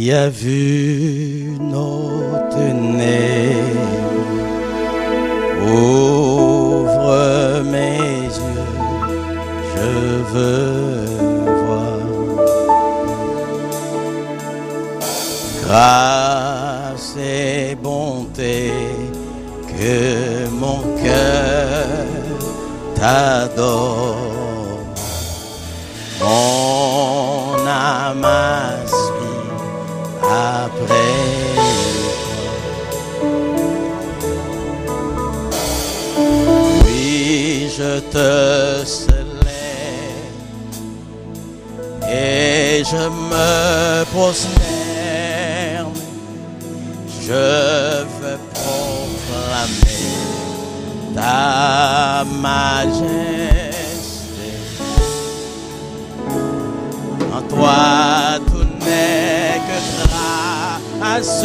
qui a vu notre nez. Ouvre mes yeux, je veux voir. Grâce et bonté, que mon cœur t'adore. Mon âme aspire après toi. Oui, je te célèbre et je me prosterne. Je veux proclamer ta majesté. En toi tout n'est que grâce,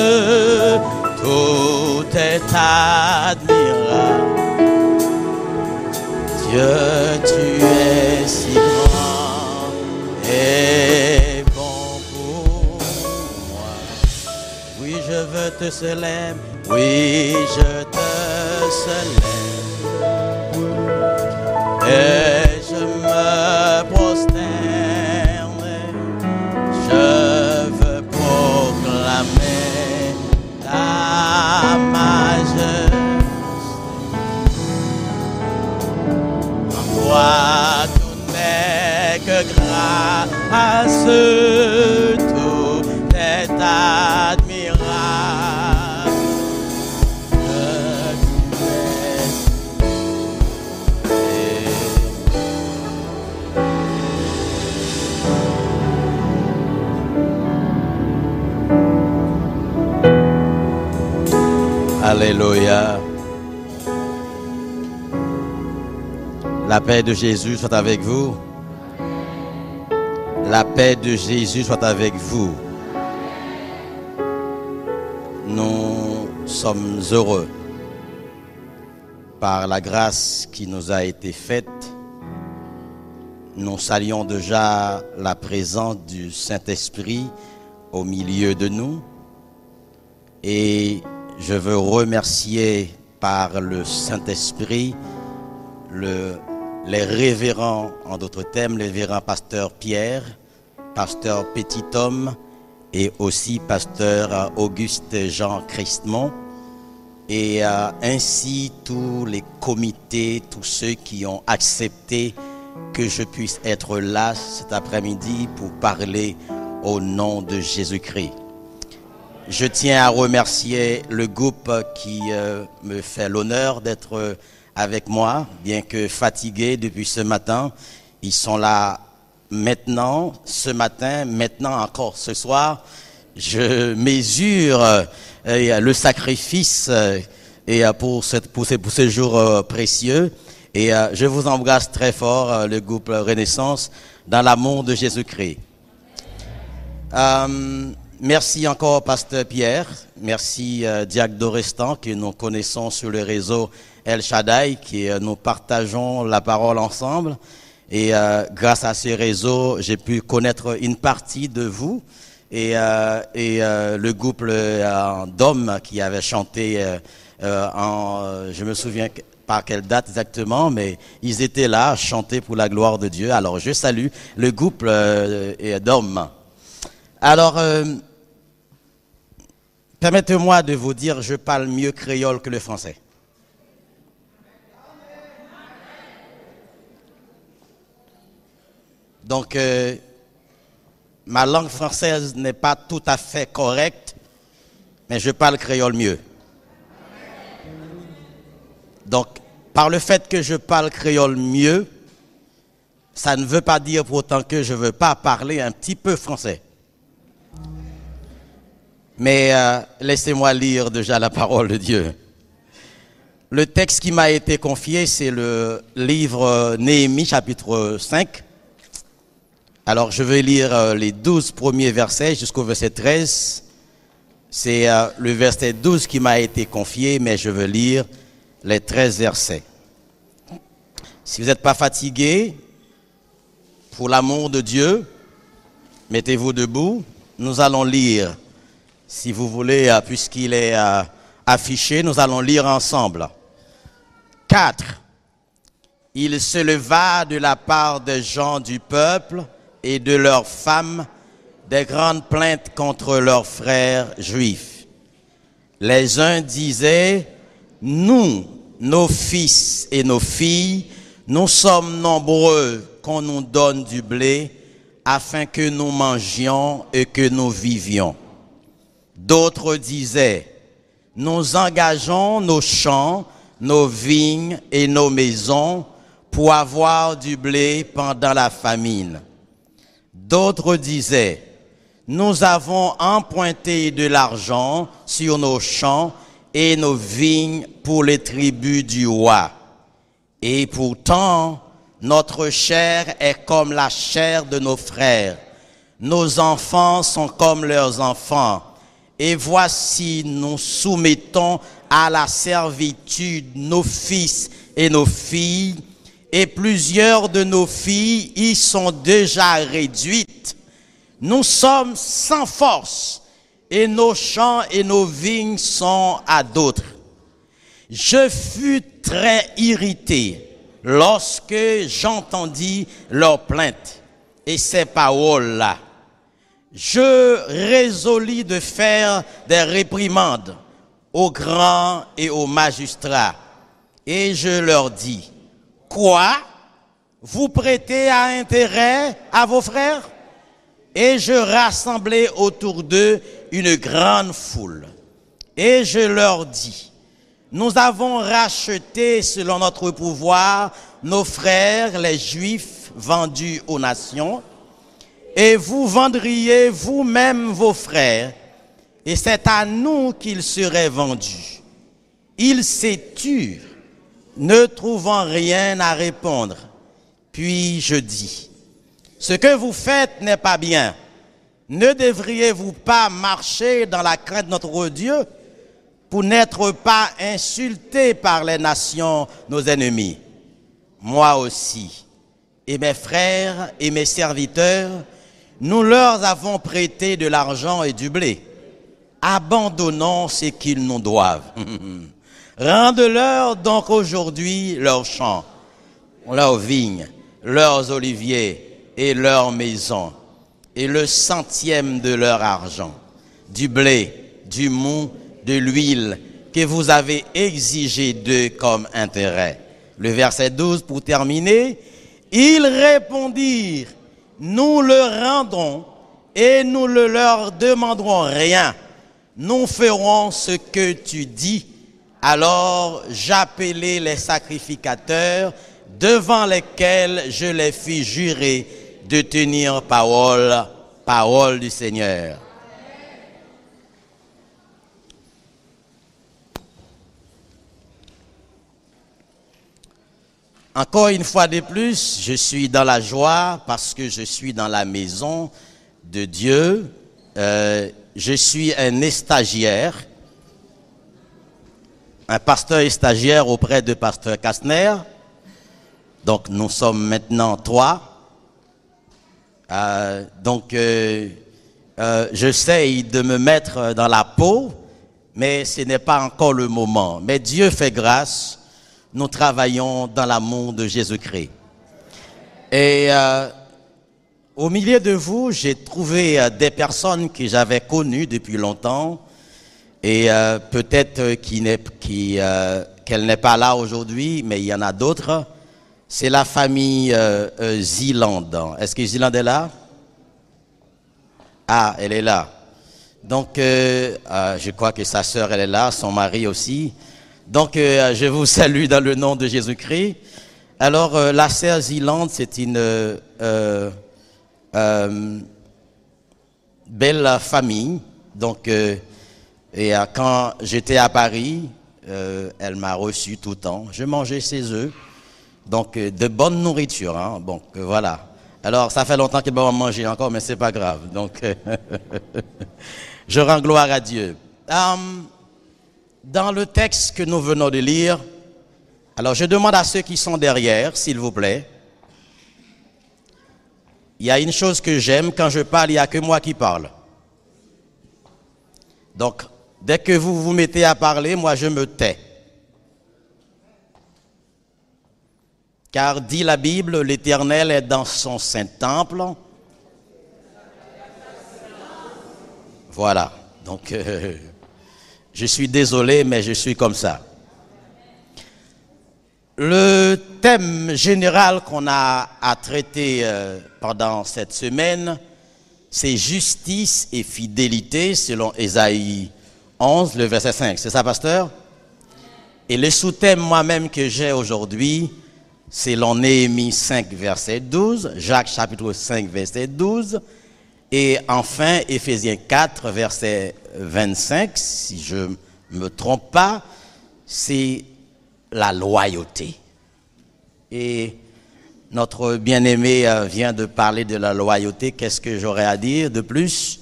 tout est admirable. Dieu, tu es si grand et bon pour moi. Oui, je veux te célébrer, oui, je te célèbre. Et je me prosterne, je veux proclamer ta majesté. En toi tout n'est que grâce, tout est admirable. Alléluia. La paix de Jésus soit avec vous. La paix de Jésus soit avec vous. Nous sommes heureux par la grâce qui nous a été faite. Nous saluons déjà la présence du Saint-Esprit au milieu de nous. Et je veux remercier par le Saint-Esprit les révérends, en d'autres termes, les révérends pasteur Pierre, pasteur Petit Homme et aussi pasteur Auguste Jean Christmont, et ainsi tous les comités, tous ceux qui ont accepté que je puisse être là cet après-midi pour parler au nom de Jésus-Christ. Je tiens à remercier le groupe qui me fait l'honneur d'être avec moi, bien que fatigués depuis ce matin. Ils sont là maintenant, ce matin, maintenant encore ce soir. Je mesure le sacrifice pour ce jour précieux. Et je vous embrasse très fort, le groupe Renaissance, dans l'amour de Jésus-Christ. Merci encore, pasteur Pierre. Merci, Diacre Dorestan, que nous connaissons sur le réseau El Shaddai, qui nous partageons la parole ensemble. Et grâce à ce réseau, j'ai pu connaître une partie de vous. Et le groupe d'hommes qui avait chanté, je me souviens par quelle date exactement, mais ils étaient là à chanter pour la gloire de Dieu. Alors, je salue le groupe d'hommes. Alors, permettez-moi de vous dire, je parle mieux créole que le français. Donc, ma langue française n'est pas tout à fait correcte, mais je parle créole mieux. Donc, par le fait que je parle créole mieux, ça ne veut pas dire pour autant que je ne veux pas parler un petit peu français. Mais laissez-moi lire déjà la parole de Dieu. Le texte qui m'a été confié, c'est le livre Néhémie, chapitre 5. Alors, je vais lire les 12 premiers versets jusqu'au verset 13. C'est le verset 12 qui m'a été confié, mais je veux lire les 13 versets. Si vous n'êtes pas fatigué, pour l'amour de Dieu, mettez-vous debout. Nous allons lire Si vous voulez, puisqu'il est affiché, nous allons lire ensemble. 4. Il se leva de la part des gens du peuple et de leurs femmes des grandes plaintes contre leurs frères juifs. Les uns disaient, nous, nos fils et nos filles, nous sommes nombreux qu'on nous donne du blé afin que nous mangions et que nous vivions. D'autres disaient, nous engageons nos champs, nos vignes et nos maisons pour avoir du blé pendant la famine. D'autres disaient, nous avons emprunté de l'argent sur nos champs et nos vignes pour les tribus du roi. Et pourtant, notre chair est comme la chair de nos frères. Nos enfants sont comme leurs enfants. Et voici, nous soumettons à la servitude nos fils et nos filles, et plusieurs de nos filles y sont déjà réduites. Nous sommes sans force, et nos champs et nos vignes sont à d'autres. Je fus très irrité lorsque j'entendis leurs plaintes et ces paroles-là. Je résolus de faire des réprimandes aux grands et aux magistrats. Et je leur dis, quoi? Vous prêtez à intérêt à vos frères? Et je rassemblai autour d'eux une grande foule. Et je leur dis, nous avons racheté selon notre pouvoir nos frères, les Juifs, vendus aux nations, et vous vendriez vous-même vos frères, et c'est à nous qu'ils seraient vendus. Ils s'éturent, ne trouvant rien à répondre. Puis je dis, ce que vous faites n'est pas bien. Ne devriez-vous pas marcher dans la crainte de notre Dieu pour n'être pas insultés par les nations, nos ennemis? Moi aussi, et mes frères et mes serviteurs, nous leur avons prêté de l'argent et du blé. Abandonnons ce qu'ils nous doivent. Rende-leur donc aujourd'hui leurs champs, leurs vignes, leurs oliviers et leurs maisons, et le centième de leur argent, du blé, du mou, de l'huile que vous avez exigé d'eux comme intérêt. Le verset 12 pour terminer, ils répondirent, nous le rendrons et nous ne leur demanderons rien. Nous ferons ce que tu dis. Alors j'appelai les sacrificateurs devant lesquels je les fis jurer de tenir parole du Seigneur. Encore une fois de plus, je suis dans la joie parce que je suis dans la maison de Dieu. Je suis un stagiaire, un pasteur et stagiaire auprès de pasteur Kastner. Donc nous sommes maintenant 3. J'essaye de me mettre dans la peau, mais ce n'est pas encore le moment. Mais Dieu fait grâce. Nous travaillons dans l'amour de Jésus-Christ. Et au milieu de vous, j'ai trouvé des personnes que j'avais connues depuis longtemps et peut-être qu'elle n'est pas là aujourd'hui, mais il y en a d'autres. C'est la famille Zeeland. Est-ce que Zeeland est là? Ah, elle est là. Donc, je crois que sa sœur, elle est là, son mari aussi. Donc, je vous salue dans le nom de Jésus-Christ. Alors, la sœur Zeeland, c'est une belle famille. Donc, quand j'étais à Paris, elle m'a reçu tout le temps. Je mangeais ses œufs. Donc, de bonne nourriture. Hein. Donc, voilà. Alors, ça fait longtemps qu'elle va manger encore, mais c'est pas grave. Donc, je rends gloire à Dieu. Dans le texte que nous venons de lire, alors je demande à ceux qui sont derrière, s'il vous plaît. Il y a une chose que j'aime, quand je parle, il n'y a que moi qui parle. Donc, dès que vous vous mettez à parler, moi je me tais. Car dit la Bible, l'Éternel est dans son saint temple. Voilà. Donc, je suis désolé, mais je suis comme ça. Le thème général qu'on a à traiter pendant cette semaine, c'est justice et fidélité selon Ésaïe 11, le verset 5. C'est ça, pasteur? Et le sous-thème moi-même que j'ai aujourd'hui, c'est selon Néhémie 5, verset 12, Jacques chapitre 5, verset 12, et enfin Éphésiens 4, verset 25, si je ne me trompe pas, c'est la loyauté. Et notre bien-aimée vient de parler de la loyauté. Qu'est-ce que j'aurais à dire de plus?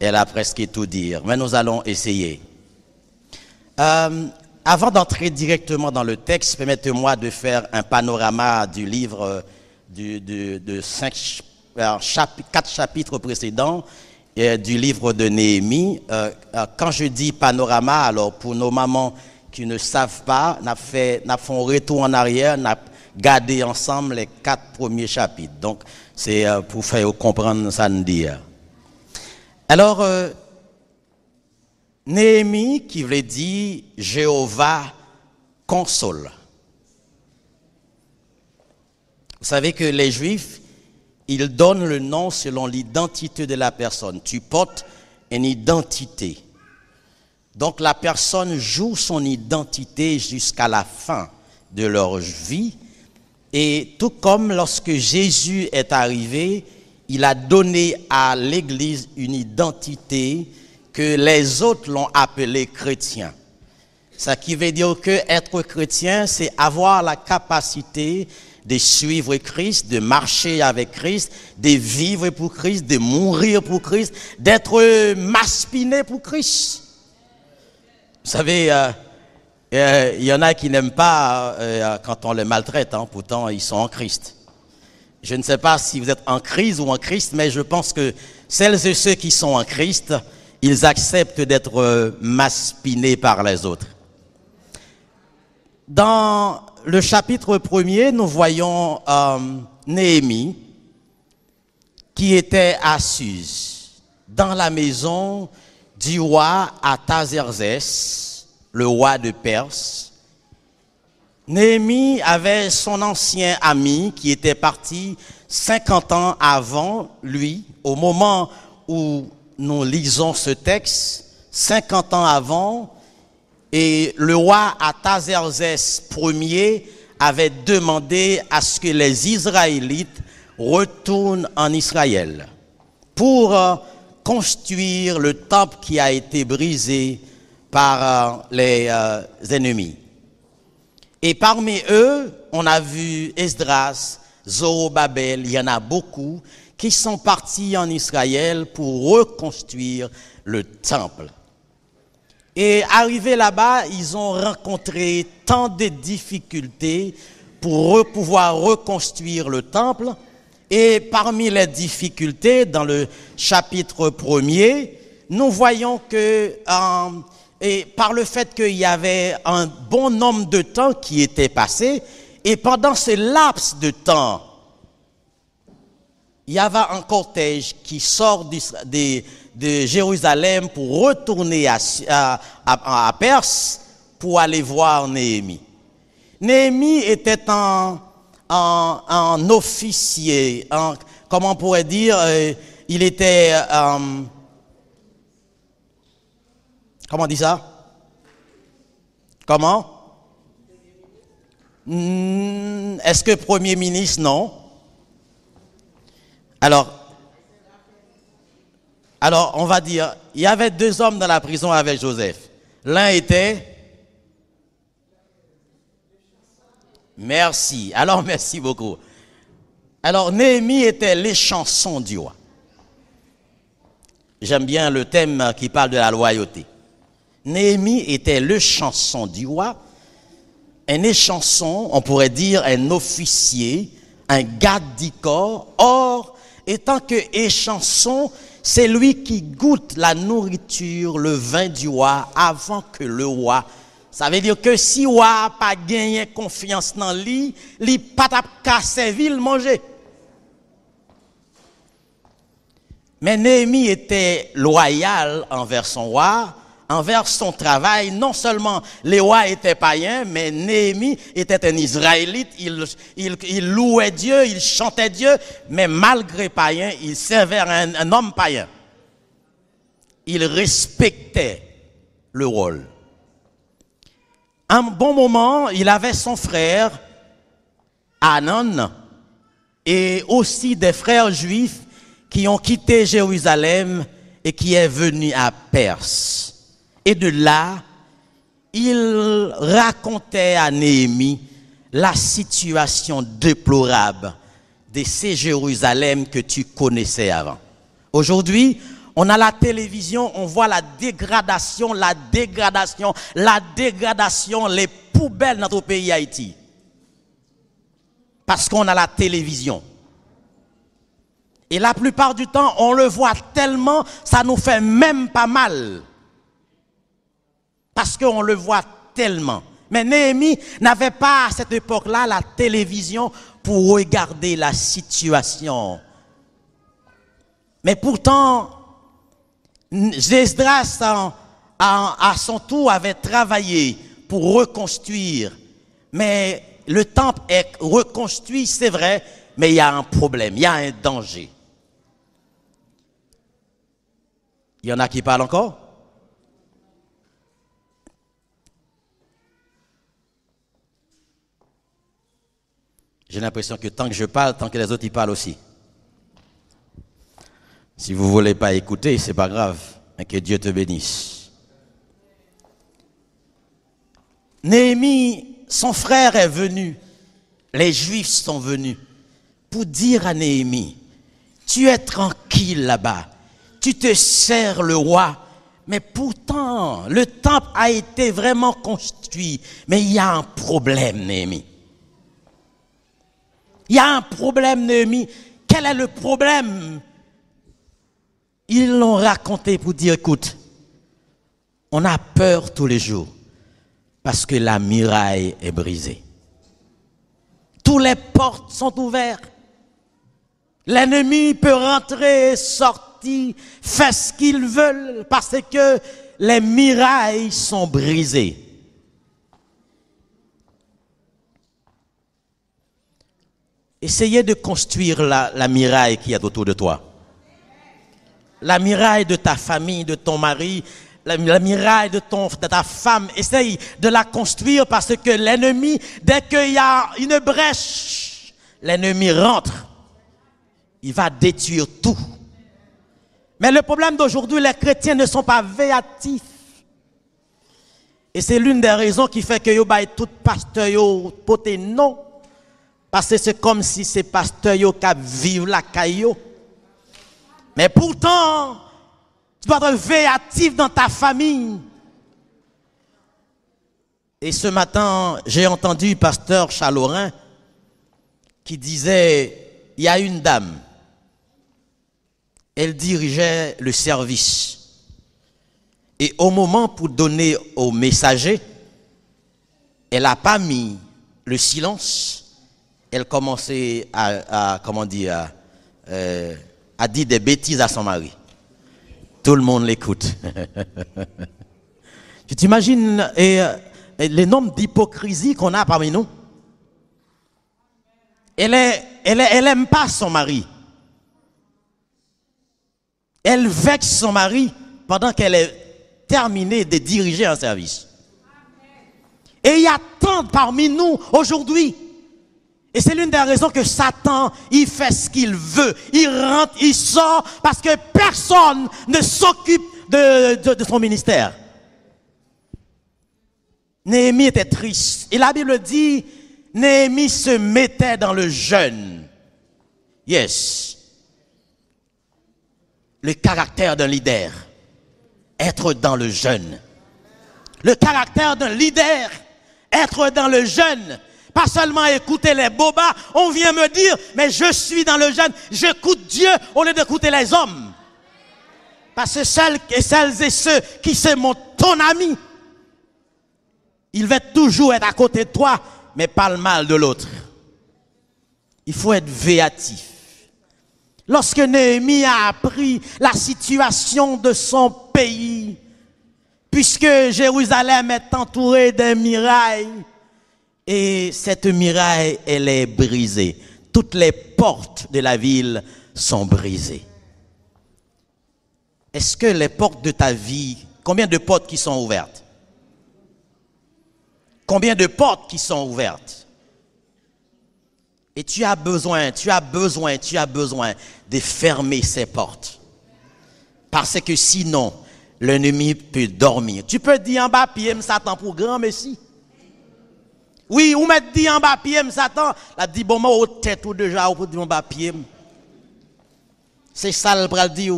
Elle a presque tout dit. Mais nous allons essayer. Avant d'entrer directement dans le texte, permettez-moi de faire un panorama du livre de 4 chapitres précédents du livre de Néhémie. Quand je dis panorama, alors pour nos mamans qui ne savent pas, nous fait un retour en arrière, nous avons gardé ensemble les 4 premiers chapitres. Donc, c'est pour faire comprendre ça nous dire. Alors, Néhémie, qui veut dire Jéhovah console. Vous savez que les Juifs, ils donnent le nom selon l'identité de la personne. Tu portes une identité. Donc la personne joue son identité jusqu'à la fin de leur vie. Et tout comme lorsque Jésus est arrivé, il a donné à l'Église une identité que les autres l'ont appelé chrétien. Ça qui veut dire que être chrétien, c'est avoir la capacité de suivre Christ, de marcher avec Christ, de vivre pour Christ, de mourir pour Christ, d'être maspiné pour Christ. Vous savez, il y en a qui n'aiment pas quand on les maltraite, hein, pourtant ils sont en Christ. Je ne sais pas si vous êtes en crise ou en Christ, mais je pense que celles et ceux qui sont en Christ, ils acceptent d'être maspinés par les autres. Dans le chapitre 1er, nous voyons Néhémie qui était à Suse, dans la maison du roi Artaxerxès, le roi de Perse. Néhémie avait son ancien ami qui était parti 50 ans avant lui, au moment où nous lisons ce texte, 50 ans avant, et le roi Artaxerxès Ier avait demandé à ce que les Israélites retournent en Israël pour construire le temple qui a été brisé par les ennemis. Et parmi eux, on a vu Esdras, Zorobabel, il y en a beaucoup qui sont partis en Israël pour reconstruire le temple. Et arrivés là-bas, ils ont rencontré tant de difficultés pour pouvoir reconstruire le temple. Et parmi les difficultés, dans le chapitre 1er, nous voyons que et par le fait qu'il y avait un bon nombre de temps qui était passé, et pendant ce laps de temps, il y avait un cortège qui sort de Jérusalem pour retourner à Perse pour aller voir Néhémie. Néhémie était un officier, comment on pourrait dire, il était, comment on dit ça? Comment? Est-ce que Premier ministre? Non. Alors, on va dire, il y avait 2 hommes dans la prison avec Joseph. L'un était... Merci. Alors, merci beaucoup. Alors, Néhémie était l'échanson du roi. J'aime bien le thème qui parle de la loyauté. Néhémie était le chanson du roi. Un échanson, on pourrait dire un officier, un garde du corps. Or, étant que échanson, c'est lui qui goûte la nourriture, le vin du roi, avant que le roi. Ça veut dire que si le roi n'a pas gagné confiance dans lui, il n'a pas qu'à servir manger. Mais Néhémie était loyal envers son roi, envers son travail. Non seulement les rois étaient païens, mais Néhémie était un Israélite. Il louait Dieu, il chantait Dieu, mais malgré païen, il servait un homme païen. Il respectait le rôle. Un bon moment, il avait son frère, Hanan, et aussi des frères juifs qui ont quitté Jérusalem et qui est venu à Perse. Et de là, il racontait à Néhémie la situation déplorable de ces Jérusalem que tu connaissais avant. Aujourd'hui, on a la télévision, on voit la dégradation, les poubelles dans notre pays Haïti. Parce qu'on a la télévision. Et la plupart du temps, on le voit tellement, ça nous fait même pas mal. Parce qu'on le voit tellement. Mais Néhémie n'avait pas à cette époque-là la télévision pour regarder la situation. Mais pourtant, Esdras, à son tour, avait travaillé pour reconstruire. Mais le temple est reconstruit, c'est vrai, mais il y a un problème, il y a un danger. Il y en a qui parlent encore? J'ai l'impression que tant que je parle, tant que les autres y parlent aussi. Si vous ne voulez pas écouter, ce n'est pas grave. Mais que Dieu te bénisse. Néhémie, son frère est venu. Les Juifs sont venus pour dire à Néhémie, tu es tranquille là-bas. Tu te sers le roi. Mais pourtant, le temple a été vraiment construit. Mais il y a un problème, Néhémie. Il y a un problème, Néhémie. Quel est le problème? Ils l'ont raconté pour dire, écoute, on a peur tous les jours parce que la muraille est brisée. Toutes les portes sont ouvertes. L'ennemi peut rentrer, sortir, faire ce qu'il veut parce que les murailles sont brisées. Essayez de construire la muraille qu'il y a autour de toi. La muraille de ta famille, de ton mari, la muraille de ta femme. Essaye de la construire parce que l'ennemi, dès qu'il y a une brèche, l'ennemi rentre. Il va détruire tout. Mais le problème d'aujourd'hui, les chrétiens ne sont pas véatifs. Et c'est l'une des raisons qui fait que yo bail tout pasteur yo poté non. Parce que c'est comme si ces pasteurs yo qui vivent la caillou. Mais pourtant, tu dois être véatif dans ta famille. Et ce matin, j'ai entendu pasteur Chalorin qui disait, il y a une dame, elle dirigeait le service. Et au moment pour donner au messager, elle n'a pas mis le silence. Elle commençait à dire des bêtises à son mari. Tout le monde l'écoute. Tu t'imagines les nombres d'hypocrisie qu'on a parmi nous? Elle aime pas son mari. Elle vexe son mari pendant qu'elle est terminée de diriger un service. Et il y a tant parmi nous aujourd'hui. Et c'est l'une des raisons que Satan, il fait ce qu'il veut. Il rentre, il sort, parce que personne ne s'occupe de son ministère. Néhémie était triste. Et la Bible dit, Néhémie se mettait dans le jeûne. Yes. Le caractère d'un leader. Être dans le jeûne. Le caractère d'un leader. Être dans le jeûne. Pas seulement écouter les bobas, on vient me dire, mais je suis dans le jeûne, j'écoute Dieu au lieu d'écouter les hommes. Parce que celles et ceux qui se montrent ton ami, ils vont toujours être à côté de toi, mais pas le mal de l'autre. Il faut être véatif. Lorsque Néhémie a appris la situation de son pays, puisque Jérusalem est entourée d'un muraille, et cette muraille, elle est brisée. Toutes les portes de la ville sont brisées. Est-ce que les portes de ta vie, combien de portes qui sont ouvertes? Combien de portes qui sont ouvertes? Et tu as besoin de fermer ces portes. Parce que sinon, l'ennemi peut dormir. Tu peux dire en bas, pied, Satan pour grand messie. Oui, ou mettre dit en bas, pied, Satan. La dit, bon, moi, au tête ou déjà, ou pour dire en bas, pied. C'est ça le bras dit.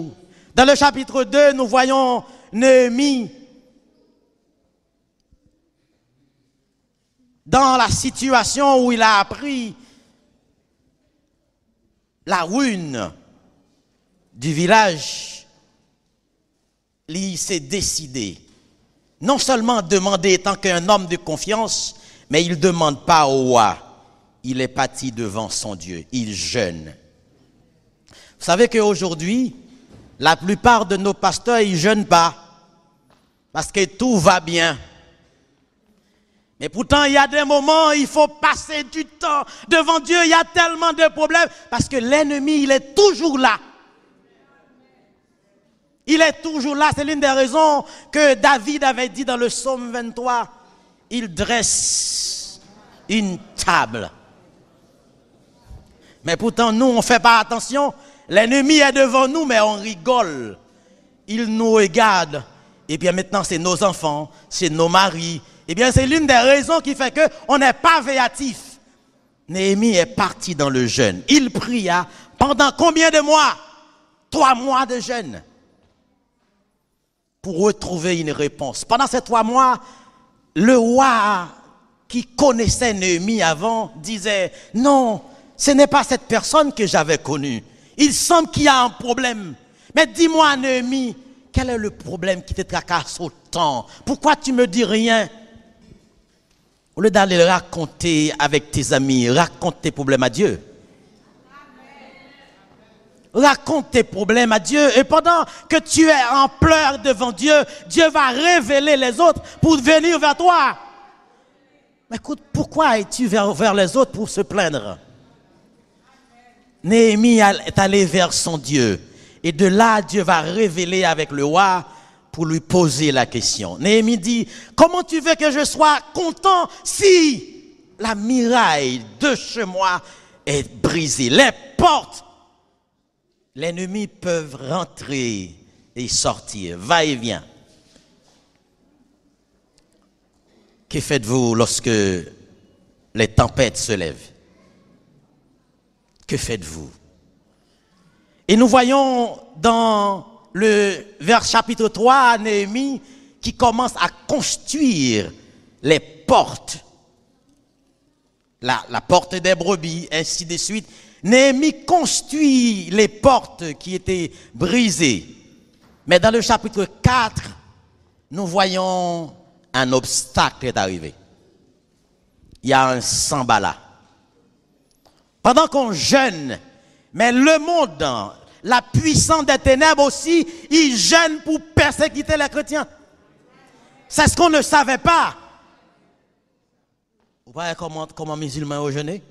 Dans le chapitre 2, nous voyons Néhémie dans la situation où il a appris la ruine du village. Il s'est décidé non seulement demander étant qu'un homme de confiance, mais il ne demande pas au roi. Il est parti devant son Dieu. Il jeûne. Vous savez qu'aujourd'hui, la plupart de nos pasteurs, ils ne jeûnent pas. Parce que tout va bien. Mais pourtant, il y a des moments, il faut passer du temps devant Dieu. Il y a tellement de problèmes. Parce que l'ennemi, il est toujours là. Il est toujours là. C'est l'une des raisons que David avait dit dans le psaume 23. Il dresse une table. Mais pourtant, nous, on ne fait pas attention. L'ennemi est devant nous, mais on rigole. Il nous regarde. Et bien maintenant, c'est nos enfants, c'est nos maris. Et bien, c'est l'une des raisons qui fait qu'on n'est pas véatif. Néhémie est parti dans le jeûne. Il pria pendant combien de mois? 3 mois de jeûne. Pour retrouver une réponse. Pendant ces 3 mois, le roi qui connaissait Néhémie avant disait, non, ce n'est pas cette personne que j'avais connue. Il semble qu'il y a un problème. Mais dis-moi, Néhémie, quel est le problème qui te tracasse autant? Pourquoi tu me dis rien? Au lieu d'aller raconter avec tes amis, raconte tes problèmes à Dieu. Raconte tes problèmes à Dieu. Et pendant que tu es en pleurs devant Dieu, Dieu va révéler les autres pour venir vers toi. Mais écoute, pourquoi es-tu vers les autres pour se plaindre? Néhémie est allé vers son Dieu. Et de là, Dieu va révéler avec le roi pour lui poser la question. Néhémie dit, comment tu veux que je sois content si la muraille de chez moi est brisée? Les portes, l'ennemi peut rentrer et sortir, va et vient. Que faites-vous lorsque les tempêtes se lèvent? Que faites-vous? Et nous voyons dans le vers chapitre 3, Néhémie qui commence à construire les portes. La porte des brebis, ainsi de suite. Néhémie construit les portes qui étaient brisées. Mais dans le chapitre 4, nous voyons un obstacle est arrivé. Il y a un Sanballat. Pendant qu'on jeûne, mais le monde, la puissance des ténèbres aussi, il jeûne pour persécuter les chrétiens. C'est ce qu'on ne savait pas. Vous voyez comment les musulmans ont jeûné?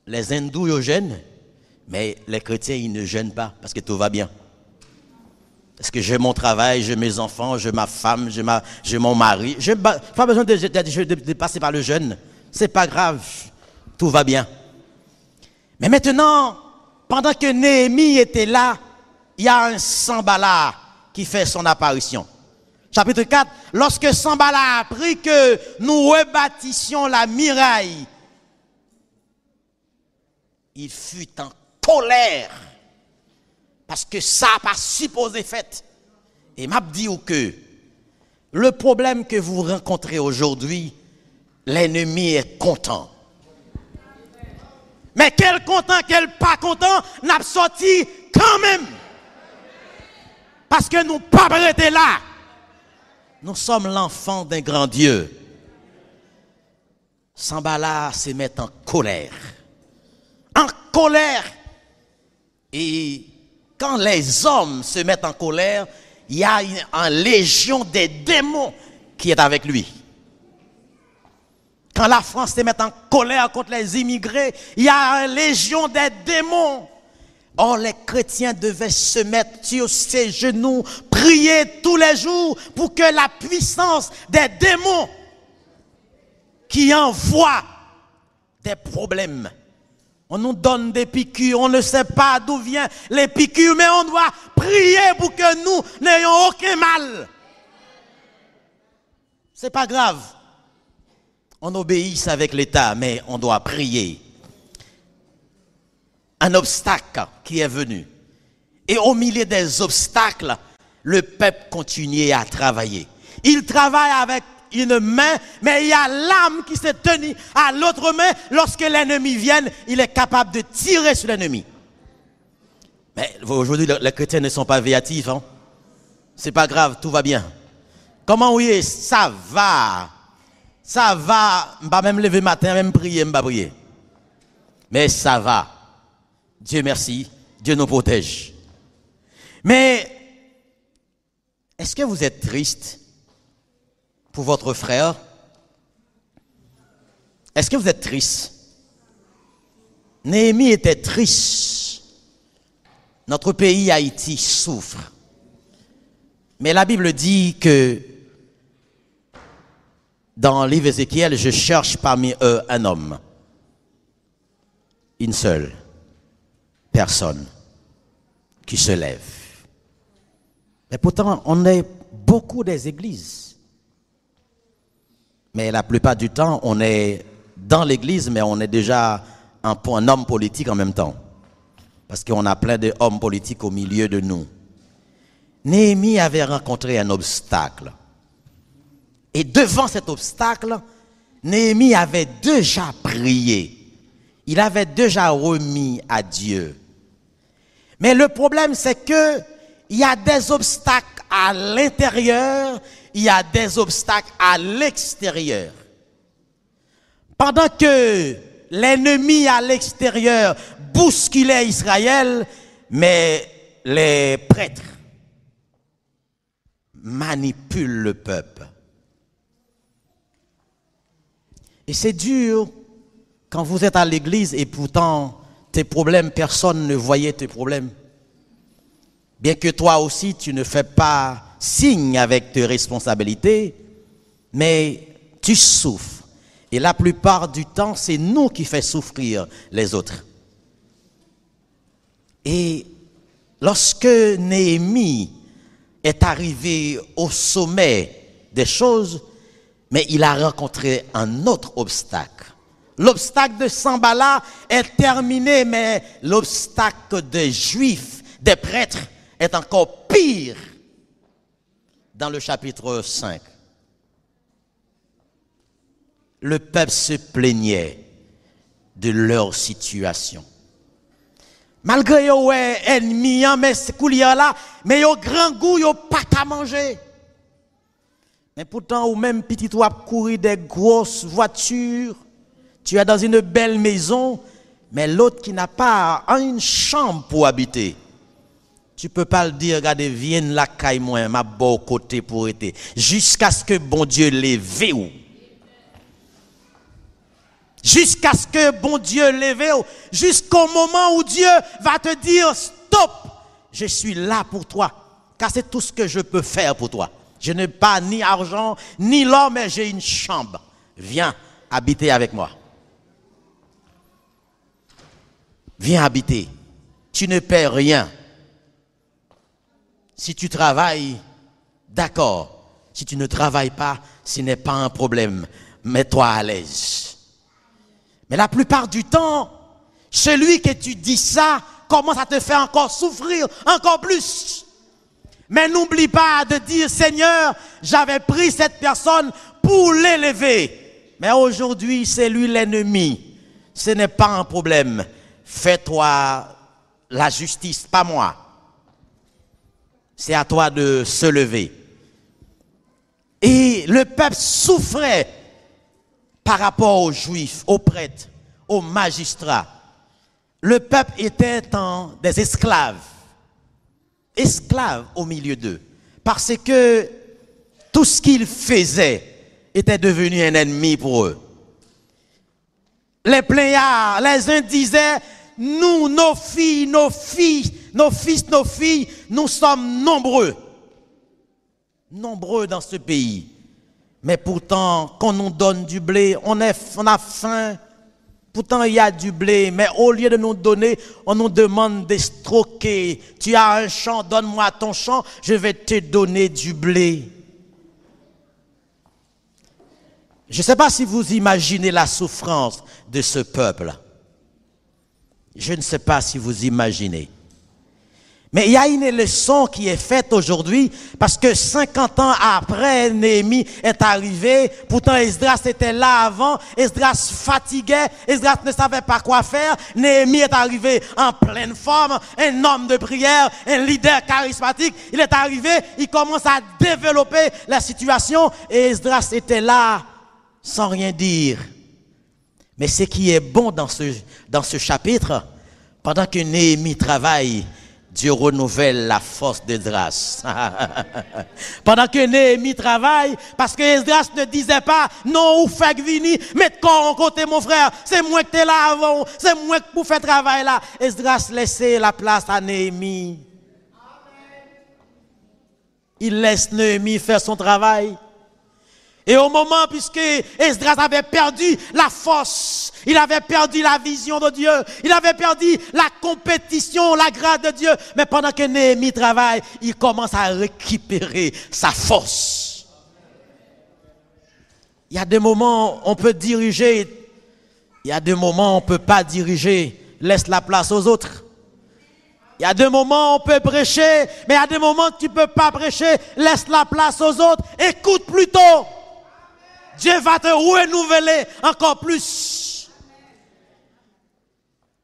Les hindous ils jeûnent, mais les chrétiens ils ne jeûnent pas parce que tout va bien. Parce que j'ai mon travail, j'ai mes enfants, j'ai ma femme, j'ai mon mari. Je n'ai pas besoin de passer par le jeûne. C'est pas grave, tout va bien. Mais maintenant, pendant que Néhémie était là, il y a un Sanballat qui fait son apparition. Chapitre 4, lorsque Sanballat a appris que nous rebâtissions la muraille, il fut en colère parce que ça n'a pas supposé fait. Et m'a dit que le problème que vous rencontrez aujourd'hui, l'ennemi est content. Mais quel content, quel pas content, n'a sorti quand même. Parce que nous pas arrêter là. Nous sommes l'enfant d'un grand Dieu. Sanballat se met en colère. En colère. Et quand les hommes se mettent en colère, il y a une légion des démons qui est avec lui. Quand la France se met en colère contre les immigrés, il y a une légion des démons. Or, les chrétiens devaient se mettre sur ses genoux, prier tous les jours pour que la puissance des démons qui envoient des problèmes. On nous donne des piqûres, on ne sait pas d'où viennent les piqûres, mais on doit prier pour que nous n'ayons aucun mal. C'est pas grave. On obéisse avec l'État, mais on doit prier. Un obstacle qui est venu. Et au milieu des obstacles, le peuple continuait à travailler. Il travaille avec une main, mais il y a l'âme qui s'est tenue à l'autre main. Lorsque l'ennemi vient, il est capable de tirer sur l'ennemi. Mais aujourd'hui, les chrétiens ne sont pas véatifs. Hein? C'est pas grave, tout va bien. Comment oui, ça va. Ça va. Je ne vais pas même lever matin, même prier, je ne vais pas prier. Mais ça va. Dieu merci, Dieu nous protège. Mais, est-ce que vous êtes triste pour votre frère? Est-ce que vous êtes triste? Néhémie était triste. Notre pays, Haïti, souffre. Mais la Bible dit que dans le livre Ézéchiel, je cherche parmi eux un homme. Une seule personne qui se lève. Mais pourtant, on est beaucoup des églises. Mais la plupart du temps, on est dans l'église, mais on est déjà un homme politique en même temps. Parce qu'on a plein d'hommes politiques au milieu de nous. Néhémie avait rencontré un obstacle. Et devant cet obstacle, Néhémie avait déjà prié. Il avait déjà remis à Dieu. Mais le problème, c'est que il y a des obstacles à l'intérieur, il y a des obstacles à l'extérieur. Pendant que l'ennemi à l'extérieur bousculait Israël, mais les prêtres manipulent le peuple. Et c'est dur quand vous êtes à l'église et pourtant tes problèmes, personne ne voyait tes problèmes. Bien que toi aussi tu ne fais pas signe avec tes responsabilités, mais tu souffres. Et la plupart du temps, c'est nous qui faisons souffrir les autres. Et lorsque Néhémie est arrivé au sommet des choses, mais il a rencontré un autre obstacle. L'obstacle de Sanballat est terminé, mais l'obstacle des Juifs, des prêtres, est encore pire dans le chapitre 5. Le peuple se plaignait de leur situation. Malgré yo ennemi, mais ce coulier là, mais yo grand goût, yo pas qu'à manger. Mais pourtant, ou même petit toi courir des grosses voitures, tu es dans une belle maison, mais l'autre qui n'a pas une chambre pour habiter. Tu peux pas le dire, regardez, viens la caille moi, ma beau côté pour être, jusqu'à ce que bon Dieu lève ou. Jusqu'à ce que bon Dieu lève ou. Jusqu'au moment où Dieu va te dire, stop, je suis là pour toi, car c'est tout ce que je peux faire pour toi. Je n'ai pas ni argent, ni l'or, mais j'ai une chambre. Viens habiter avec moi. Viens habiter. Tu ne paies rien. Si tu travailles, d'accord. Si tu ne travailles pas, ce n'est pas un problème. Mets-toi à l'aise. Mais la plupart du temps, celui que tu dis ça, commence à te faire encore souffrir, encore plus. Mais n'oublie pas de dire, Seigneur, j'avais pris cette personne pour l'élever. Mais aujourd'hui, c'est lui l'ennemi. Ce n'est pas un problème. Fais-toi la justice, pas moi. c'est à toi de se lever. Et le peuple souffrait par rapport aux Juifs, aux prêtres, aux magistrats. Le peuple était des esclaves. Esclaves au milieu d'eux. Parce que tout ce qu'ils faisaient était devenu un ennemi pour eux. Les plaignards, les uns disaient, nous, nos filles, nos fils, nos filles, nous sommes nombreux. Nombreux dans ce pays. Mais pourtant, quand on nous donne du blé, on a faim. Pourtant, il y a du blé, mais au lieu de nous donner, on nous demande d'estroquer. Tu as un champ, donne-moi ton champ, je vais te donner du blé. Je ne sais pas si vous imaginez la souffrance de ce peuple. Je ne sais pas si vous imaginez. Mais il y a une leçon qui est faite aujourd'hui parce que 50 ans après, Néhémie est arrivé. Pourtant, Esdras était là avant. Esdras fatiguait. Esdras ne savait pas quoi faire. Néhémie est arrivé en pleine forme. Un homme de prière, un leader charismatique. Il est arrivé, il commence à développer la situation. Et Esdras était là sans rien dire. Mais ce qui est bon dans ce chapitre, pendant que Néhémie travaille, Dieu renouvelle la force d'Esdras. Pendant que Néhémie travaille, parce que Esdras ne disait pas, non, ou fait vini, mets corps en côté mon frère, c'est moi qui t'es là avant, c'est moi qui pour faire travail là. Esdras laissait la place à Néhémie. Il laisse Néhémie faire son travail. Et au moment, puisque Esdras avait perdu la force, il avait perdu la vision de Dieu, il avait perdu la compétition, la grâce de Dieu, mais pendant que Néhémie travaille, il commence à récupérer sa force. Il y a des moments on peut diriger, il y a des moments on ne peut pas diriger, laisse la place aux autres. Il y a des moments on peut prêcher, mais il y a des moments tu ne peux pas prêcher, laisse la place aux autres, écoute plutôt. Dieu va te renouveler encore plus.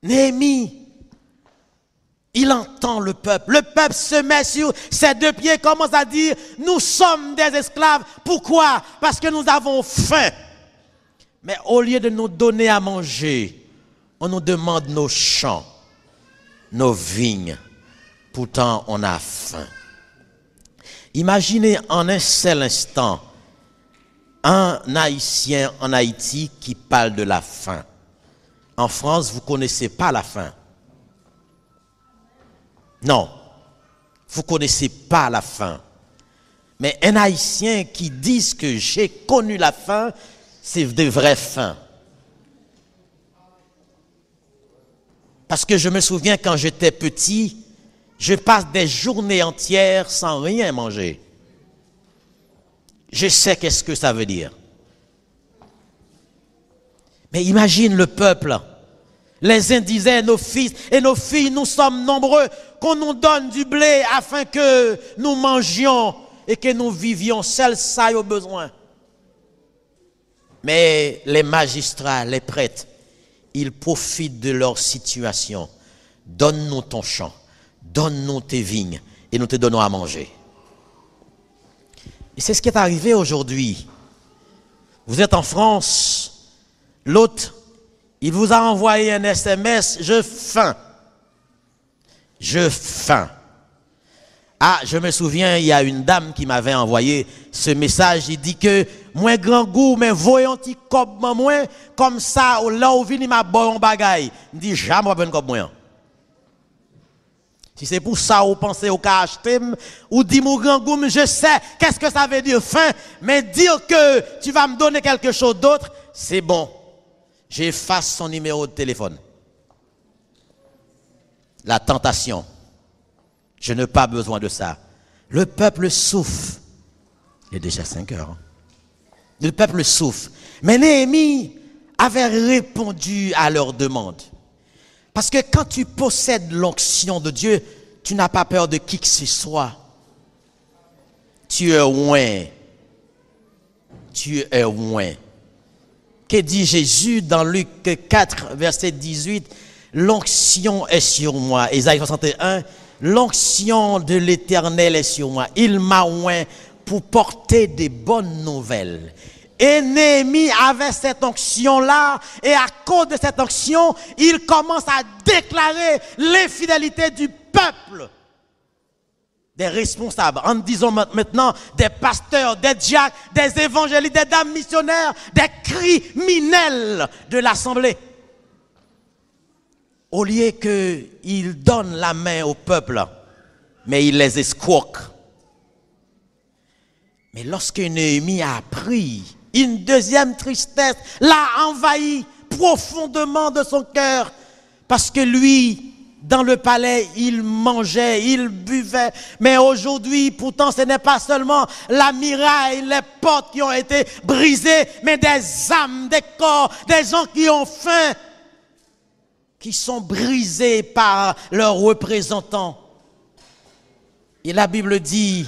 Néhémie, il entend le peuple. Le peuple se met sur ses deux pieds, commence à dire, nous sommes des esclaves. Pourquoi? Parce que nous avons faim. Mais au lieu de nous donner à manger, on nous demande nos champs, nos vignes. Pourtant, on a faim. Imaginez en un seul instant un Haïtien en Haïti qui parle de la faim. En France, vous ne connaissez pas la faim. Non, vous ne connaissez pas la faim. Mais un Haïtien qui dit que j'ai connu la faim, c'est de vraies faim. Parce que je me souviens quand j'étais petit, je passe des journées entières sans rien manger. Je sais qu'est-ce que ça veut dire. Mais imagine le peuple. Les uns disaient, nos fils et nos filles, nous sommes nombreux, qu'on nous donne du blé afin que nous mangions et que nous vivions. Seul ça y a besoin. Mais les magistrats, les prêtres, ils profitent de leur situation. Donne-nous ton champ, donne-nous tes vignes et nous te donnons à manger. Et c'est ce qui est arrivé aujourd'hui. Vous êtes en France, l'autre, il vous a envoyé un SMS, je faim. Je faim. Ah, je me souviens, il y a une dame qui m'avait envoyé ce message, il dit que, moi grand goût, mais voyons ti cob moi, comme ça, là où vini ma bon bagaille. Il dit, jamais pas cob moi. Si c'est pour ça ou pensez au cas acheter, ou dit mon grand goût, je sais qu'est-ce que ça veut dire faim, mais dire que tu vas me donner quelque chose d'autre, c'est bon. J'efface son numéro de téléphone. La tentation. Je n'ai pas besoin de ça. Le peuple souffre. Il est déjà 5 heures. Hein? Le peuple souffre. Mais Néhémie avait répondu à leur demande. Parce que quand tu possèdes l'onction de Dieu, tu n'as pas peur de qui que ce soit. Tu es loin. Tu es loin. Que dit Jésus dans Luc 4, verset 18? L'onction est sur moi. Ésaïe 61, l'onction de l'Éternel est sur moi. Il m'a oint pour porter des bonnes nouvelles. Et Néhémie avait cette onction-là, et à cause de cette onction, il commence à déclarer l'infidélité du peuple, des responsables, en disant maintenant des pasteurs, des diacres, des évangélistes, des dames missionnaires, des criminels de l'assemblée. Au lieu qu'ils donnent la main au peuple, mais ils les escroquent. Mais lorsque Néhémie a appris, une deuxième tristesse l'a envahi profondément de son cœur, parce que lui, dans le palais, il mangeait, il buvait, mais aujourd'hui, pourtant, ce n'est pas seulement la muraille, les portes qui ont été brisées, mais des âmes, des corps, des gens qui ont faim, qui sont brisés par leurs représentants. Et la Bible dit,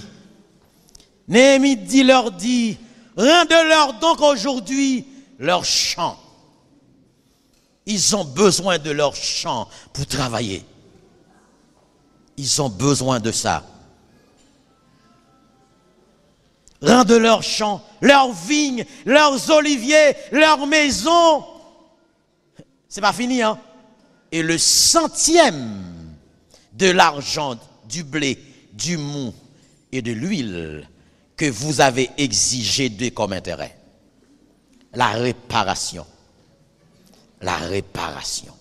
Néhémie leur dit, rendez-leur donc aujourd'hui leur champ. Ils ont besoin de leur champ pour travailler. Ils ont besoin de ça. Rendez leur champ, leurs vignes, leurs oliviers, leurs maisons. C'est pas fini, hein? Et le centième de l'argent, du blé, du mou et de l'huile que vous avez exigé d'eux comme intérêt. La réparation. La réparation.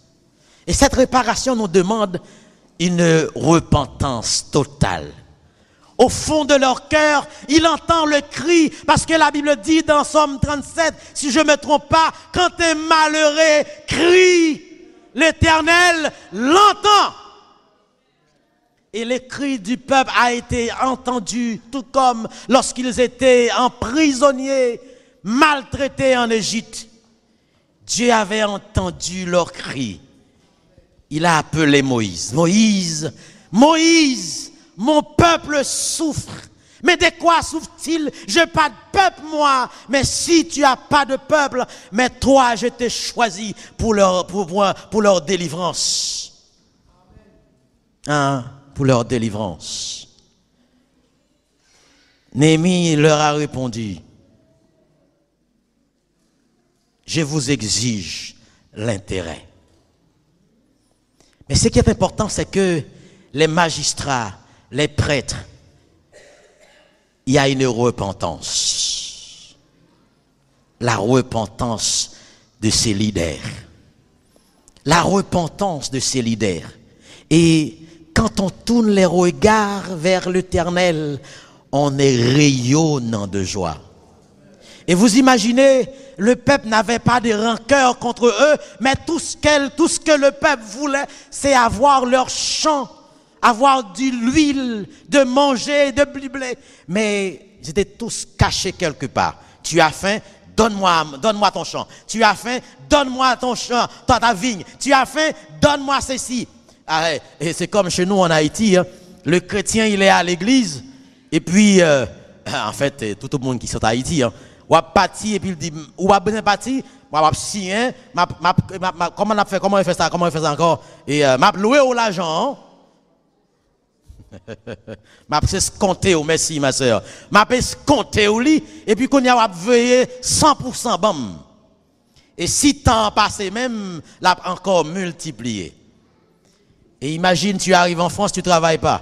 Et cette réparation nous demande une repentance totale. Au fond de leur cœur, il entend le cri, parce que la Bible dit dans Somme 37, si je ne me trompe pas, quand un malheureux crie, l'Éternel l'entend. Et le cri du peuple a été entendu, tout comme lorsqu'ils étaient emprisonniers, maltraités en Égypte. Dieu avait entendu leur cri. Il a appelé Moïse. Moïse, Moïse, mon peuple souffre. Mais de quoi souffre-t-il? Je n'ai pas de peuple, moi. Mais si tu n'as pas de peuple, mais toi, je t'ai choisi pour leur délivrance. Hein? Pour leur délivrance. Néhémie leur a répondu, je vous exige l'intérêt. Mais ce qui est important, c'est que les magistrats, les prêtres, il y a une repentance. La repentance de ces leaders. La repentance de ces leaders. Et quand on tourne les regards vers l'Éternel, on est rayonnant de joie. Et vous imaginez, le peuple n'avait pas de rancœur contre eux, mais tout ce que le peuple voulait, c'est avoir leur champ, avoir de l'huile, de manger, de blé. Mais ils étaient tous cachés quelque part. Tu as faim, donne-moi ton champ. Tu as faim, donne-moi ton champ, ta vigne. Tu as faim, donne-moi ceci. Ah, et c'est comme chez nous en Haïti, hein. Le chrétien, il est à l'église, et puis, en fait, tout le monde qui est en Haïti, hein, ou a parti et puis il dit ou a besoin parti m'a signé comment il fait ça encore et m'a loué au l'argent m'a compter au merci ma sœur m'a compter au lit et puis qu'on y a veillé 100% bam et si temps passé même l'a encore multiplié. Et imagine tu arrives en France, tu travailles pas,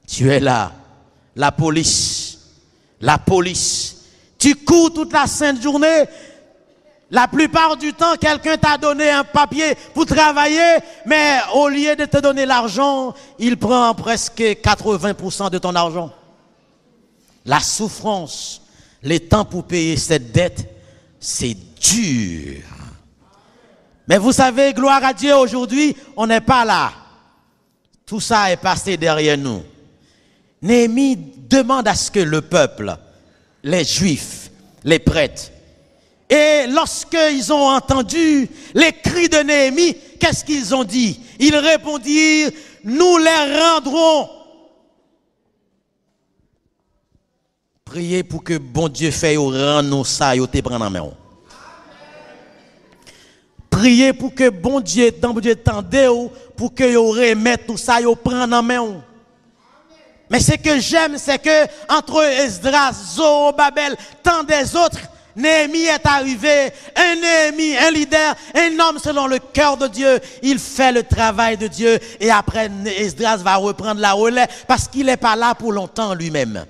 tu es là, la police, tu cours toute la sainte journée. La plupart du temps, quelqu'un t'a donné un papier pour travailler, mais au lieu de te donner l'argent, il prend presque 80% de ton argent. La souffrance, le temps pour payer cette dette, c'est dur. Mais vous savez, gloire à Dieu, aujourd'hui, on n'est pas là. Tout ça est passé derrière nous. Néhémie demande à ce que le peuple, les Juifs, les prêtres, et lorsqu'ils ont entendu les cris de Néhémie, qu'est-ce qu'ils ont dit? Ils répondirent, nous les rendrons. Priez pour que bon Dieu fasse rendre nous ça et te prendre en main. prier pour que bon Dieu tende pour que vous remettez tout ça, vous prenne en main. Mais ce que j'aime, c'est que entre Esdras, Zorobabel, tant des autres, Néhémie est arrivé, un Néhémie, un leader, un homme selon le cœur de Dieu. Il fait le travail de Dieu et après Esdras va reprendre la relais parce qu'il n'est pas là pour longtemps lui-même.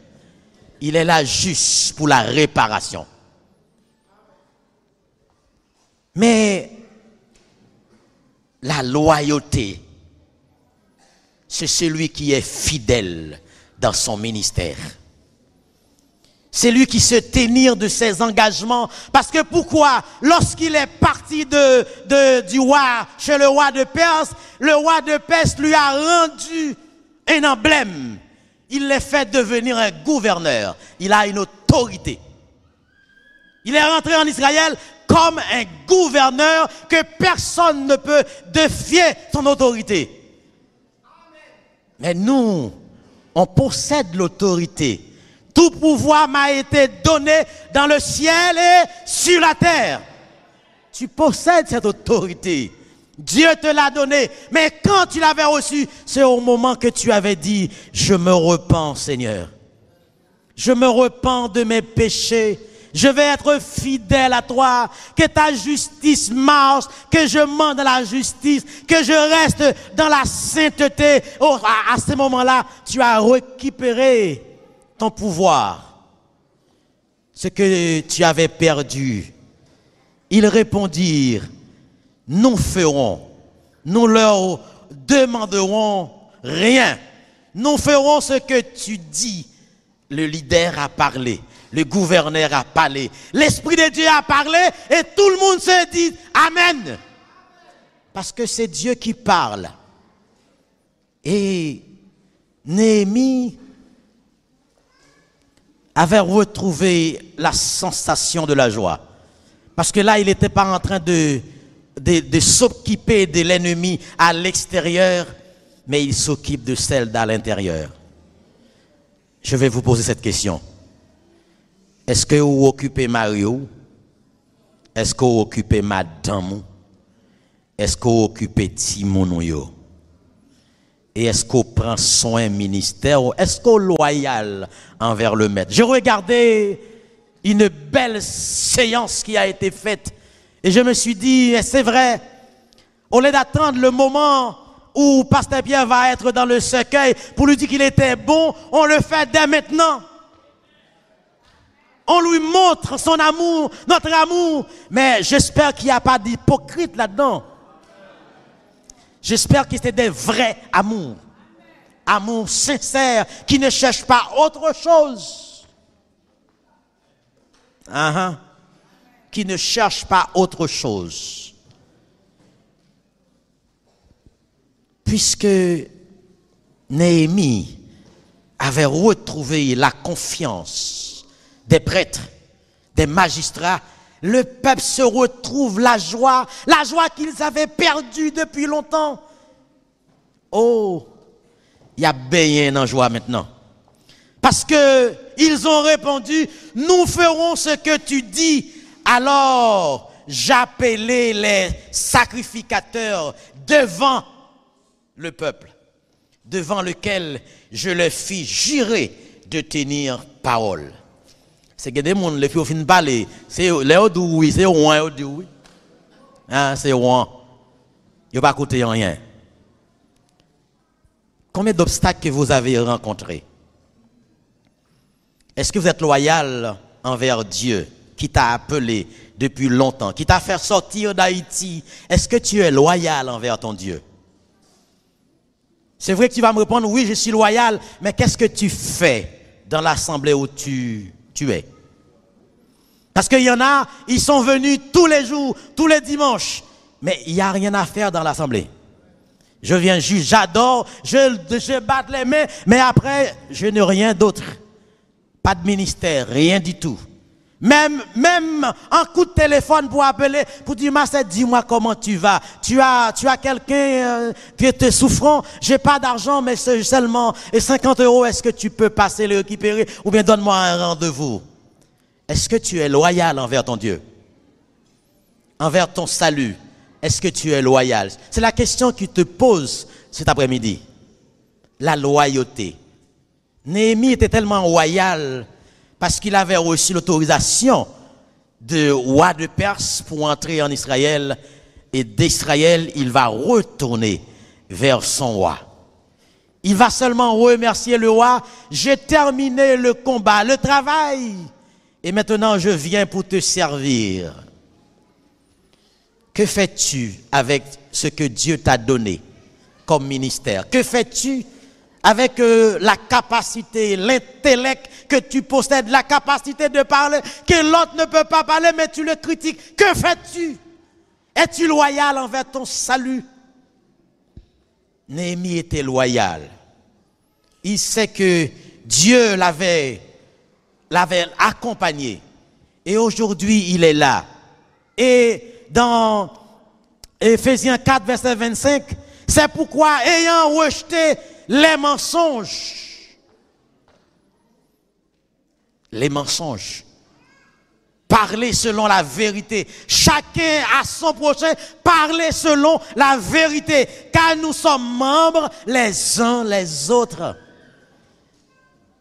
Il est là juste pour la réparation. Mais la loyauté, c'est celui qui est fidèle dans son ministère. C'est lui qui se tenir de ses engagements. Parce que pourquoi? Lorsqu'il est parti du roi, chez le roi de Perse, le roi de Perse lui a rendu un emblème. Il l'a fait devenir un gouverneur. Il a une autorité. Il est rentré en Israël comme un gouverneur que personne ne peut défier son autorité. Mais nous, on possède l'autorité. Tout pouvoir m'a été donné dans le ciel et sur la terre. Tu possèdes cette autorité. Dieu te l'a donné. Mais quand tu l'avais reçu, c'est au moment que tu avais dit, je me repens, Seigneur. Je me repens de mes péchés. Je vais être fidèle à toi, que ta justice marche, que je mens dans la justice, que je reste dans la sainteté. Oh, à ce moment-là, tu as récupéré ton pouvoir. Ce que tu avais perdu. Ils répondirent, nous ferons, nous leur demanderons rien. Nous ferons ce que tu dis. Le leader a parlé. Le gouverneur a parlé, l'Esprit de Dieu a parlé et tout le monde se dit Amen. Parce que c'est Dieu qui parle. Et Néhémie avait retrouvé la sensation de la joie. Parce que là, il n'était pas en train de s'occuper de l'ennemi à l'extérieur, mais il s'occupe de celle d'à l'intérieur. Je vais vous poser cette question. Est-ce que vous occupez Mario? Est-ce que vous occupez madame? Est-ce que vous occupez Timon? Et est-ce qu'on prend soin ministère? Est-ce qu'on est loyal envers le maître? Je regardais une belle séance qui a été faite et je me suis dit, c'est vrai, au lieu d'attendre le moment où Pasteur Pierre va être dans le cercueil pour lui dire qu'il était bon, on le fait dès maintenant. On lui montre son amour, notre amour. Mais j'espère qu'il n'y a pas d'hypocrite là-dedans. J'espère que c'est des vrais amours. Amour sincère qui ne cherche pas autre chose. Qui ne cherche pas autre chose. Puisque Néhémie avait retrouvé la confiance des prêtres, des magistrats, le peuple se retrouve la joie qu'ils avaient perdue depuis longtemps. Oh, il y a bien en joie maintenant. Parce que ils ont répondu, nous ferons ce que tu dis. Alors, j'appelai les sacrificateurs devant le peuple, devant lequel je leur fis jurer de tenir parole. C'est que des gens, les filles, finissent parler. C'est les autres, oui, c'est roi, oui. C'est roi. Il n'y a pas coûté rien. Combien d'obstacles que vous avez rencontrés? Est-ce que vous êtes loyal envers Dieu qui t'a appelé depuis longtemps, qui t'a fait sortir d'Haïti? Est-ce que tu es loyal envers ton Dieu? C'est vrai que tu vas me répondre, oui, je suis loyal, mais qu'est-ce que tu fais dans l'assemblée où tu es? Parce qu'il y en a, ils sont venus tous les jours, tous les dimanches, mais il n'y a rien à faire dans l'assemblée. Je viens juste, j'adore, je batte les mains, mais après, je n'ai rien d'autre. Pas de ministère, rien du tout. Même un coup de téléphone pour appeler, pour dire, Marcel, dis-moi comment tu vas. Tu as quelqu'un qui est souffrant, j'ai pas d'argent, mais c'est seulement 50 €, est-ce que tu peux passer le récupérer, ou bien donne-moi un rendez-vous. Est-ce que tu es loyal envers ton Dieu? Envers ton salut? Est-ce que tu es loyal? C'est la question qui te pose cet après-midi. La loyauté. Néhémie était tellement loyal parce qu'il avait reçu l'autorisation de roi de Perse pour entrer en Israël. Et d'Israël, il va retourner vers son roi. Il va seulement remercier le roi. J'ai terminé le combat, le travail. Et maintenant, je viens pour te servir. Que fais-tu avec ce que Dieu t'a donné comme ministère? Que fais-tu avec la capacité, l'intellect que tu possèdes, la capacité de parler, que l'autre ne peut pas parler, mais tu le critiques? Que fais-tu? Es-tu loyal envers ton salut? Néhémie était loyal. Il sait que Dieu l'avait accompagné. Et aujourd'hui, il est là. Et dans Éphésiens 4, verset 25, c'est pourquoi, ayant rejeté les mensonges, parler selon la vérité. Chacun à son prochain, parler selon la vérité. Car nous sommes membres les uns les autres.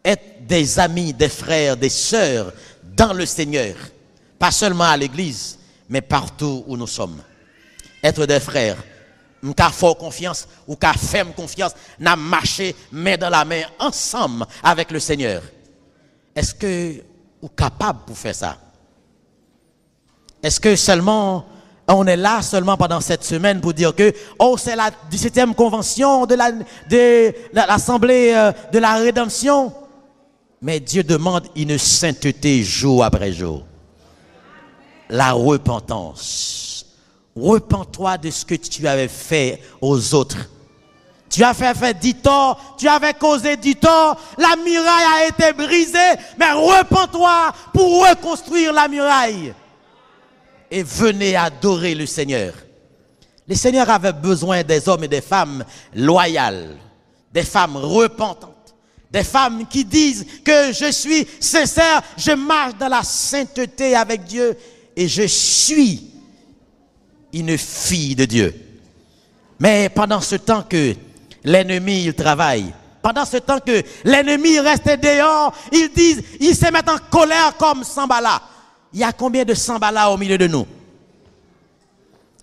Être des amis, des frères, des sœurs dans le Seigneur. Pas seulement à l'église, mais partout où nous sommes. Être des frères. Nous avons fort confiance ou qu'à ferme confiance. Nous avons marché main dans la main ensemble avec le Seigneur. Est-ce que vous êtes capable pour faire ça? Est-ce que seulement on est là seulement pendant cette semaine pour dire que c'est la 17e convention de l'Assemblée de la rédemption? Mais Dieu demande une sainteté jour après jour. La repentance. Repens-toi de ce que tu avais fait aux autres. Tu as fait du tort, tu avais causé du tort, la muraille a été brisée, mais repens-toi pour reconstruire la muraille. Et venez adorer le Seigneur. Le Seigneur avait besoin des hommes et des femmes loyales, des femmes repentantes, des femmes qui disent que je suis sincère, je marche dans la sainteté avec Dieu et je suis une fille de Dieu. Mais pendant ce temps que l'ennemi il travaille, pendant ce temps que l'ennemi reste dehors, ils se mettent en colère comme Sanballat. Il y a combien de Sanballat au milieu de nous?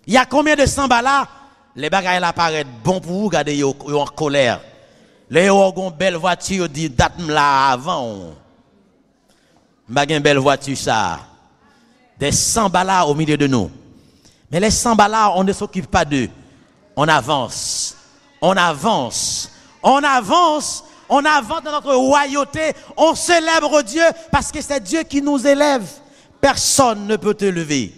Il y a combien de Sanballat? Les bagailles là paraissent bon pour vous, regardez, ils sont en colère. Les gens ont une belle voiture, dit date là avant. Ils une belle voiture ça. Des Sanballat au milieu de nous. Mais les Sanballat, on ne s'occupe pas d'eux. On avance. On avance. On avance. On avance dans notre royauté. On célèbre Dieu parce que c'est Dieu qui nous élève. Personne ne peut te lever.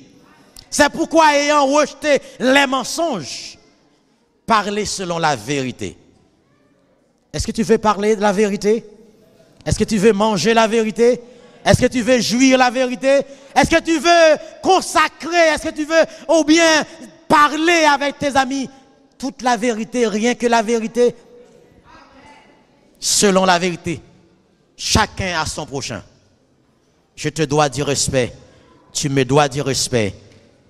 C'est pourquoi, ayant rejeté les mensonges, parler selon la vérité. Est-ce que tu veux parler de la vérité? Est-ce que tu veux manger la vérité? Est-ce que tu veux jouir la vérité? Est-ce que tu veux consacrer? Est-ce que tu veux ou bien parler avec tes amis? Toute la vérité, rien que la vérité. Selon la vérité. Chacun a son prochain. Je te dois du respect. Tu me dois du respect.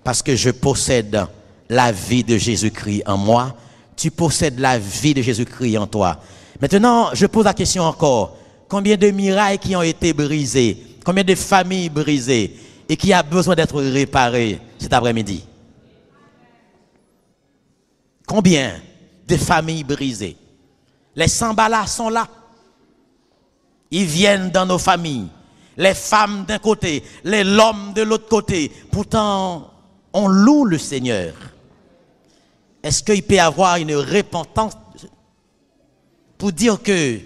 Parce que je possède la vie de Jésus-Christ en moi. Tu possèdes la vie de Jésus-Christ en toi. Maintenant, je pose la question encore. Combien de murailles qui ont été brisées? Combien de familles brisées? Et qui a besoin d'être réparées cet après-midi? Combien de familles brisées? Les Sanballat sont là. Ils viennent dans nos familles. Les femmes d'un côté, l'homme de l'autre côté. Pourtant, on loue le Seigneur. Est-ce qu'il peut y avoir une repentance pour dire que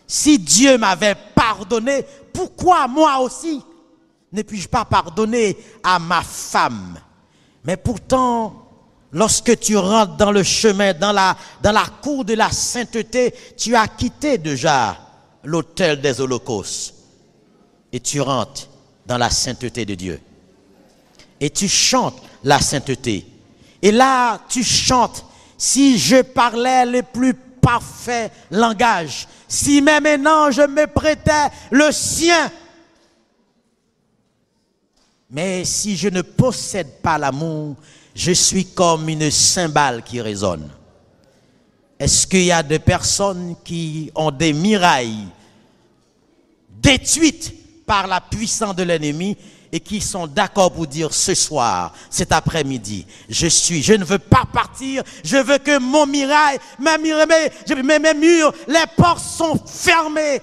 si Dieu m'avait pardonné, pourquoi moi aussi ne puis-je pas pardonner à ma femme? Mais pourtant, lorsque tu rentres dans le chemin, dans la cour de la sainteté, tu as quitté déjà l'autel des holocaustes. Et tu rentres dans la sainteté de Dieu. Et tu chantes la sainteté. Et là, tu chantes, si je parlais le plus parfait langage, si même un ange me prêtait le sien, Mais si je ne possède pas l'amour, je suis comme une cymbale qui résonne. Est-ce qu'il y a des personnes qui ont des murailles détruites par la puissance de l'ennemi et qui sont d'accord pour dire ce soir, cet après-midi, je ne veux pas partir, je veux que mon muraille, mes murs, les portes sont fermées,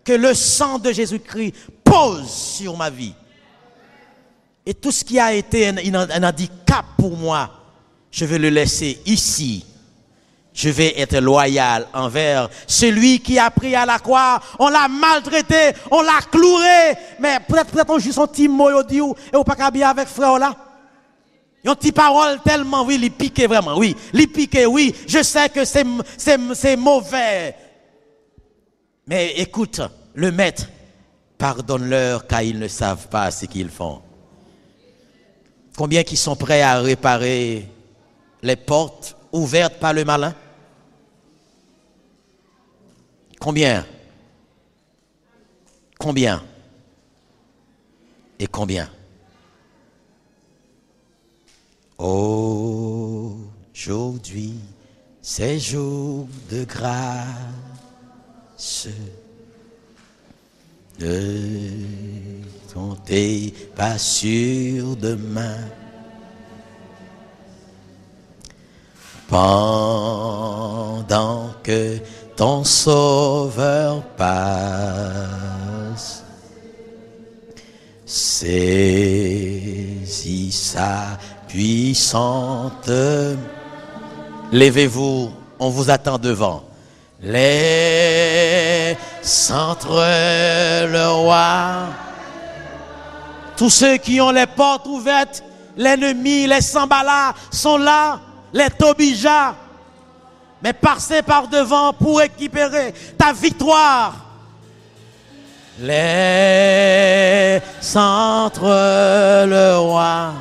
que le sang de Jésus-Christ pose sur ma vie. Et tout ce qui a été un handicap pour moi, je vais le laisser ici. Je vais être loyal envers celui qui a pris à la croix. On l'a maltraité, on l'a cloué. Mais peut-être on joue son petit mot et on pas qu'à bien avec frère là. Une petite parole tellement, oui, il pique vraiment, oui. Il pique, oui. Je sais que c'est mauvais. Mais écoute, le maître, pardonne-leur car ils ne savent pas ce qu'ils font. Combien qui sont prêts à réparer les portes ouvertes par le malin? Combien? Combien? Et combien? Aujourd'hui, c'est jour de grâce. Ne comptez pas sur demain. Pendant que ton sauveur passe, saisis sa puissante. Levez-vous, on vous attend devant. Les centres, le roi. Tous ceux qui ont les portes ouvertes, l'ennemi, les Sambalas sont là, les Tobija. Mais passez par devant pour récupérer ta victoire. Les centres, le roi.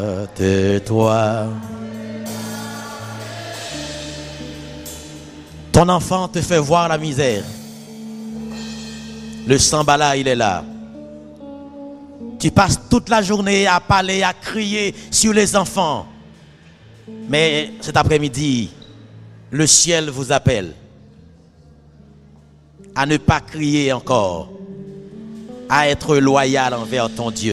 Hâte-toi. Ton enfant te fait voir la misère. Le Sambala, il est là. Tu passes toute la journée à parler, à crier sur les enfants. Mais cet après-midi, le ciel vous appelle à ne pas crier encore, à être loyal envers ton Dieu.